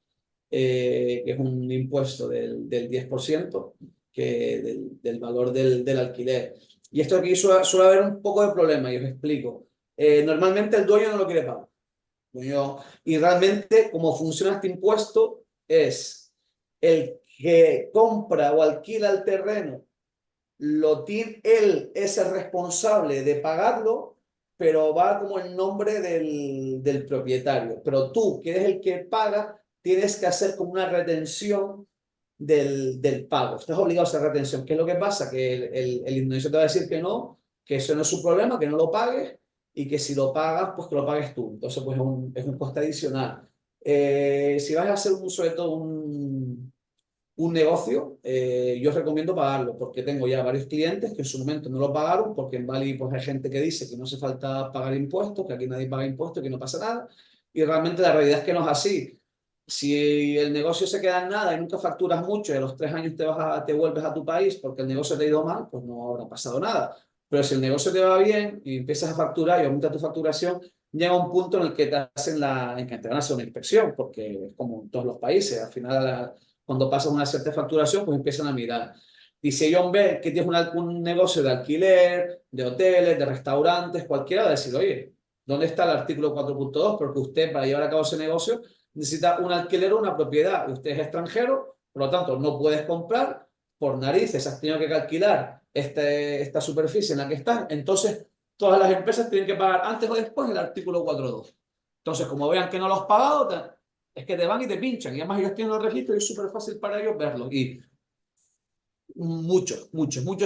que es un impuesto del 10%, del valor del alquiler. Y esto aquí suele haber un poco de problema, y os explico. Normalmente el dueño no lo quiere pagar. Y realmente, cómo funciona este impuesto es el que compra o alquila el terreno, él es el responsable de pagarlo, pero va como en nombre del propietario. Pero tú, que eres el que paga, tienes que hacer como una retención del pago. Estás obligado a hacer retención. ¿Qué es lo que pasa? Que el indonesio te va a decir que no, que eso no es su problema, que no lo pagues y que si lo pagas, pues que lo pagues tú. Entonces, pues es un coste adicional. Si vas a hacer sobre todo un negocio, yo os recomiendo pagarlo porque tengo ya varios clientes que en su momento no lo pagaron porque en Bali pues hay gente que dice que no hace falta pagar impuestos, que aquí nadie paga impuestos, que no pasa nada y realmente la realidad es que no es así. Si el negocio se queda en nada y nunca facturas mucho y a los 3 años te vuelves a tu país porque el negocio te ha ido mal, pues no habrá pasado nada. Pero si el negocio te va bien y empiezas a facturar y aumenta tu facturación, llega un punto en el que en que te van a hacer una inspección, porque es como en todos los países, al final cuando pasas una cierta facturación, pues empiezan a mirar. Y si ellos ven que tienes un negocio de alquiler, de hoteles, de restaurantes, cualquiera, va a decir, oye, ¿dónde está el artículo 4.2? Porque usted, para llevar a cabo ese negocio, necesita un alquiler o una propiedad. Usted es extranjero, por lo tanto, no puedes comprar. Por narices, has tenido que alquilar esta superficie en la que estás. Entonces, todas las empresas tienen que pagar antes o después el artículo 4.2. Entonces, como vean que no lo has pagado, es que te van y te pinchan. Y además ellos tienen los registros y es súper fácil para ellos verlos. Y muchos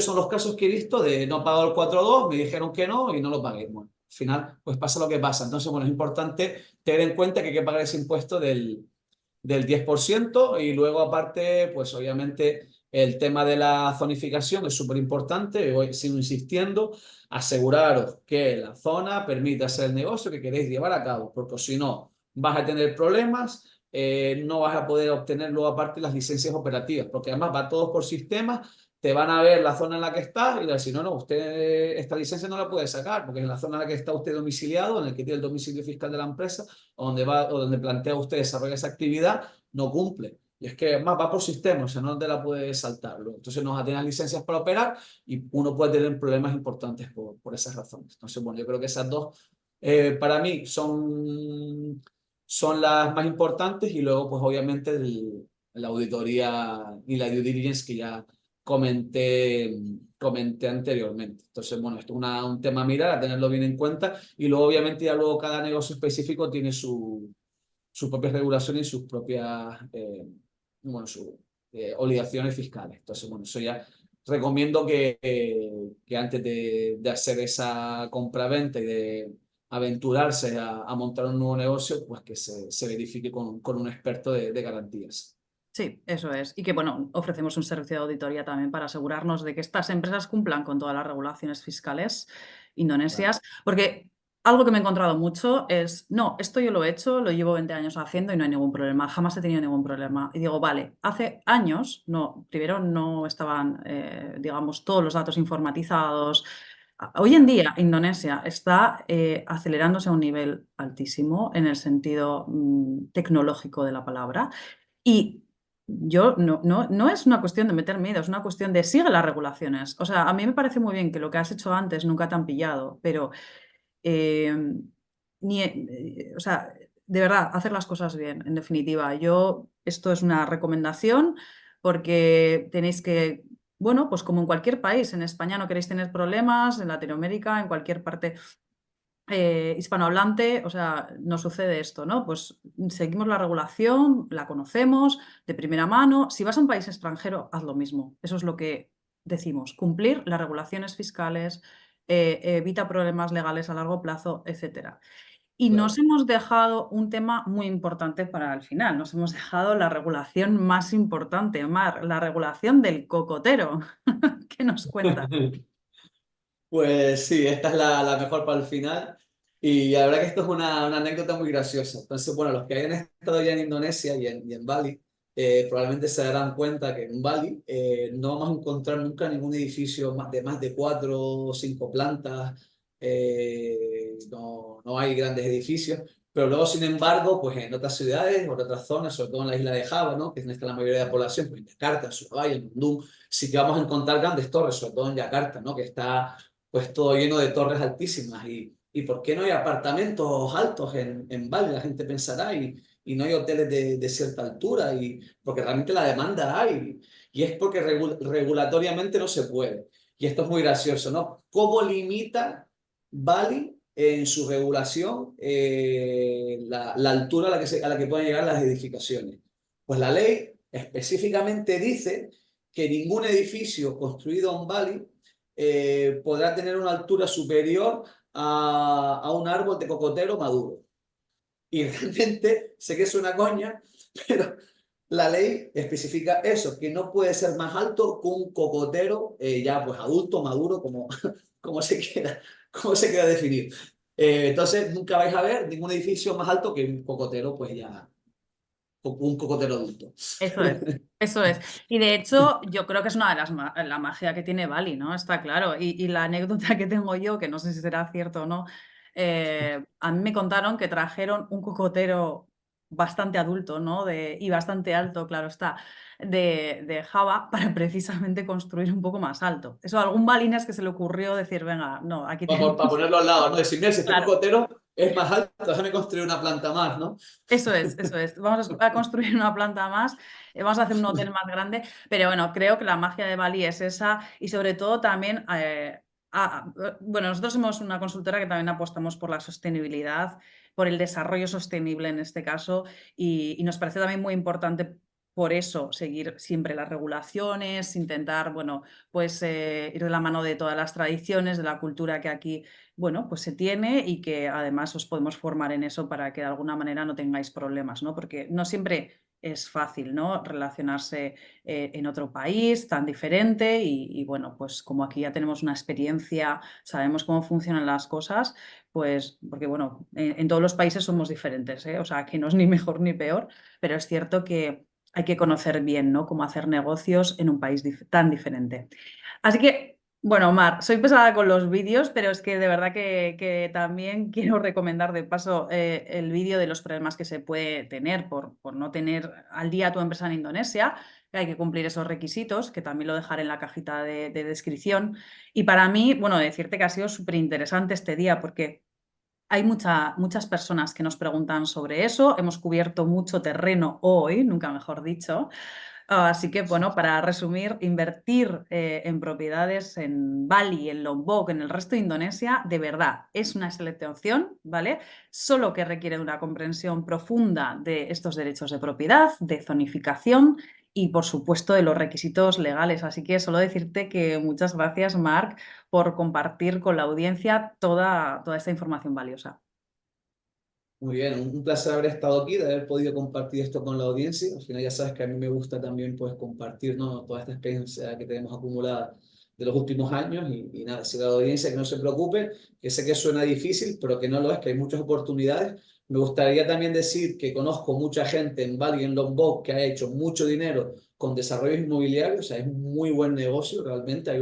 son los casos que he visto de no pagar el 4.2, me dijeron que no y no lo pagué. Bueno, al final, pues pasa lo que pasa. Entonces, bueno, es importante tener en cuenta que hay que pagar ese impuesto del 10% y luego aparte, pues obviamente el tema de la zonificación es súper importante, voy sigo insistiendo, aseguraros que la zona permite hacer el negocio que queréis llevar a cabo, porque si no vas a tener problemas, no vas a poder obtener luego aparte las licencias operativas, porque además va todo por sistemas, te van a ver la zona en la que estás y decir, no, usted esta licencia no la puede sacar, porque en la zona en la que está usted domiciliado, en el que tiene el domicilio fiscal de la empresa, o donde plantea usted desarrollar esa actividad, no cumple. Y es que más va por sistema, o sea, no te la puede saltar. Entonces no vas a tener licencias para operar y uno puede tener problemas importantes por esas razones. Entonces, bueno, yo creo que esas dos para mí son las más importantes y luego, pues obviamente, la auditoría y la due diligence que ya comenté anteriormente. Entonces, bueno, esto es un tema a mirar, a tenerlo bien en cuenta y luego, obviamente, ya luego cada negocio específico tiene sus propias regulaciones y sus propias bueno, obligaciones fiscales. Entonces, bueno, eso ya recomiendo que antes de hacer esa compraventa y de aventurarse a montar un nuevo negocio, pues que se verifique con un experto de garantías. Sí, eso es. Y que, bueno, ofrecemos un servicio de auditoría también para asegurarnos de que estas empresas cumplan con todas las regulaciones fiscales Claro. indonesias, porque algo que me he encontrado mucho es, no, esto yo lo he hecho, lo llevo 20 años haciendo y no hay ningún problema, jamás he tenido ningún problema. Y digo, vale, hace años, no, primero no estaban, digamos, todos los datos informatizados. Hoy en día, Indonesia está acelerándose a un nivel altísimo en el sentido tecnológico de la palabra. Y yo no es una cuestión de meter miedo, es una cuestión de sigue las regulaciones. O sea, a mí me parece muy bien que lo que has hecho antes nunca te han pillado, pero eh, o sea, de verdad, hacer las cosas bien, en definitiva. Esto es una recomendación porque tenéis que, bueno, pues como en cualquier país, en España no queréis tener problemas, en Latinoamérica, en cualquier parte hispanohablante, o sea, nos sucede esto, ¿no? Pues seguimos la regulación, la conocemos de primera mano. Si vas a un país extranjero, haz lo mismo. Eso es lo que decimos, cumplir las regulaciones fiscales, evita problemas legales a largo plazo, etcétera. Y nos Claro. hemos dejado un tema muy importante para el final. Nos hemos dejado la regulación más importante, Mar, la regulación del cocotero. ¿Qué nos cuenta? Pues sí, esta es la mejor para el final. Y la verdad que esto es una anécdota muy graciosa. Entonces, bueno, los que hayan estado ya en Indonesia y en Bali, probablemente se darán cuenta que en Bali no vamos a encontrar nunca ningún edificio más de 4 o 5 plantas. No hay grandes edificios. Pero luego, sin embargo, pues en otras ciudades o en otras zonas, sobre todo en la isla de Java, ¿no? Que es donde está la mayoría de la población, pues en Yakarta, en Surabaya, en Bandung, sí que vamos a encontrar grandes torres, sobre todo en Yakarta, ¿no? Que está pues todo lleno de torres altísimas. ¿Y por qué no hay apartamentos altos en Bali? La gente pensará, y no hay hoteles de cierta altura, porque realmente la demanda hay, y es porque regulatoriamente no se puede. Y esto es muy gracioso, ¿no? ¿Cómo limita Bali en su regulación la altura a la que pueden llegar las edificaciones? Pues la ley específicamente dice que ningún edificio construido en Bali podrá tener una altura superior a un árbol de cocotero maduro. Y realmente, sé que es una coña, pero la ley especifica eso, que no puede ser más alto que un cocotero ya pues adulto, maduro, como se quiera definir. Entonces, nunca vais a ver ningún edificio más alto que un cocotero, pues ya, un cocotero adulto. Eso es, eso es. Y de hecho, yo creo que es una de la magia que tiene Bali, ¿no? Está claro. Y la anécdota que tengo yo, que no sé si será cierto o no, a mí me contaron que trajeron un cocotero bastante adulto, ¿no? Y bastante alto, claro está, de Java para precisamente construir un poco más alto. Eso a algún balinés que se le ocurrió decir, venga, no, aquí Vamos, tenemos. para ponerlo al lado, ¿no? Decir, mira, si este Claro. cocotero es más alto, déjame construir una planta más, ¿no? Eso es, eso es. Vamos a construir una planta más, vamos a hacer un hotel más grande, pero bueno, creo que la magia de Bali es esa y sobre todo también, bueno, nosotros somos una consultora que también apostamos por la sostenibilidad, por el desarrollo sostenible en este caso y nos parece también muy importante por eso seguir siempre las regulaciones, intentar, bueno, pues ir de la mano de todas las tradiciones, de la cultura que aquí bueno, pues se tiene y que además os podemos formar en eso para que de alguna manera no tengáis problemas, ¿no? Porque no siempre es fácil, ¿no? Relacionarse en otro país tan diferente y bueno, pues como aquí ya tenemos una experiencia, sabemos cómo funcionan las cosas, pues porque bueno, en todos los países somos diferentes, ¿eh? O sea, que no es ni mejor ni peor, pero es cierto que hay que conocer bien, ¿no? Cómo hacer negocios en un país tan diferente. Así que bueno, Omar, soy pesada con los vídeos, pero es que de verdad que también quiero recomendar de paso el vídeo de los problemas que se puede tener por no tener al día tu empresa en Indonesia, que hay que cumplir esos requisitos, que también lo dejaré en la cajita de descripción. Y para mí, bueno, decirte que ha sido súper interesante este día porque hay muchas personas que nos preguntan sobre eso, hemos cubierto mucho terreno hoy, nunca mejor dicho. Así que, bueno, para resumir, invertir en propiedades en Bali, en Lombok, en el resto de Indonesia, de verdad es una excelente opción, ¿vale? Solo que requiere de una comprensión profunda de estos derechos de propiedad, de zonificación y, por supuesto, de los requisitos legales. Así que solo decirte que muchas gracias, Marc, por compartir con la audiencia toda esta información valiosa. Muy bien, un placer haber estado aquí, de haber podido compartir esto con la audiencia. Al final ya sabes que a mí me gusta también pues compartir, ¿no?, toda esta experiencia que tenemos acumulada de los últimos años y nada, si la audiencia que no se preocupe, que sé que suena difícil, pero que no lo es, que hay muchas oportunidades. Me gustaría también decir que conozco mucha gente en Bali, en Lombok, que ha hecho mucho dinero con desarrollos inmobiliarios, o sea, es un muy buen negocio, realmente hay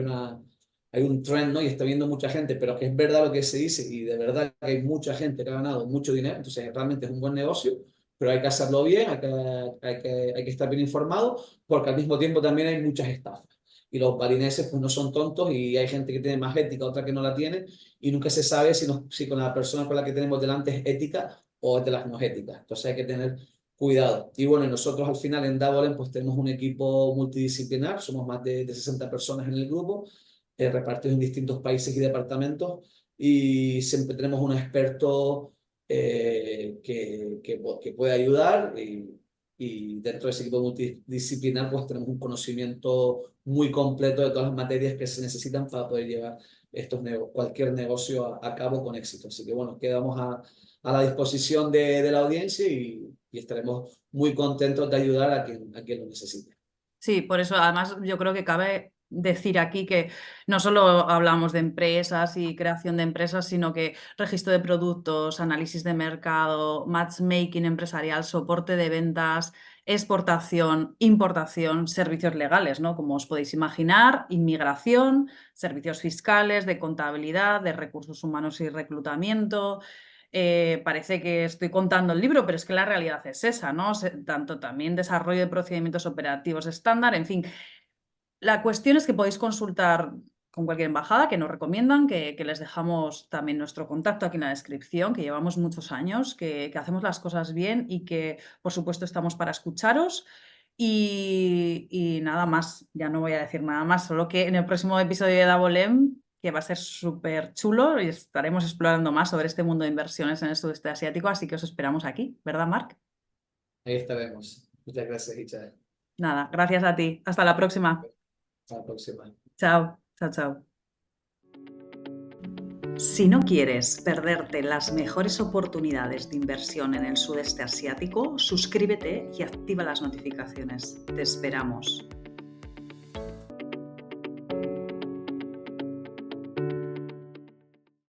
un trend, ¿no? Y está viendo mucha gente, pero que es verdad lo que se dice y de verdad que hay mucha gente que ha ganado mucho dinero, entonces realmente es un buen negocio, pero hay que hacerlo bien, hay que estar bien informado, porque al mismo tiempo también hay muchas estafas. Y los balineses pues no son tontos y hay gente que tiene más ética, otra que no la tiene, y nunca se sabe si con la persona con la que tenemos delante es ética o es de las no éticas. Entonces hay que tener cuidado. Y bueno, nosotros al final en Davolen pues tenemos un equipo multidisciplinar, somos más de 60 personas en el grupo, repartidos en distintos países y departamentos, y siempre tenemos un experto que puede ayudar y dentro de ese equipo multidisciplinar pues tenemos un conocimiento muy completo de todas las materias que se necesitan para poder llevar cualquier negocio a cabo con éxito. Así que bueno, quedamos a la disposición de la audiencia y estaremos muy contentos de ayudar a quien lo necesite. Sí, por eso además yo creo que cabe decir aquí que no solo hablamos de empresas y creación de empresas, sino que registro de productos, análisis de mercado, matchmaking empresarial, soporte de ventas, exportación, importación, servicios legales, ¿no? Como os podéis imaginar, inmigración, servicios fiscales, de contabilidad, de recursos humanos y reclutamiento. Parece que estoy contando el libro, pero es que la realidad es esa, ¿no? Tanto también desarrollo de procedimientos operativos estándar, en fin. La cuestión es que podéis consultar con cualquier embajada que nos recomiendan, que les dejamos también nuestro contacto aquí en la descripción, que llevamos muchos años, que hacemos las cosas bien y que, por supuesto, estamos para escucharos. Y nada más, ya no voy a decir nada más, solo que en el próximo episodio de Davolem, que va a ser súper chulo, y estaremos explorando más sobre este mundo de inversiones en el sudeste asiático, así que os esperamos aquí, ¿verdad, Marc? Ahí estaremos. Muchas gracias, Richard. Nada, gracias a ti. Hasta la próxima. Hasta la próxima. Chao, chao, chao. Si no quieres perderte las mejores oportunidades de inversión en el sudeste asiático, suscríbete y activa las notificaciones. Te esperamos.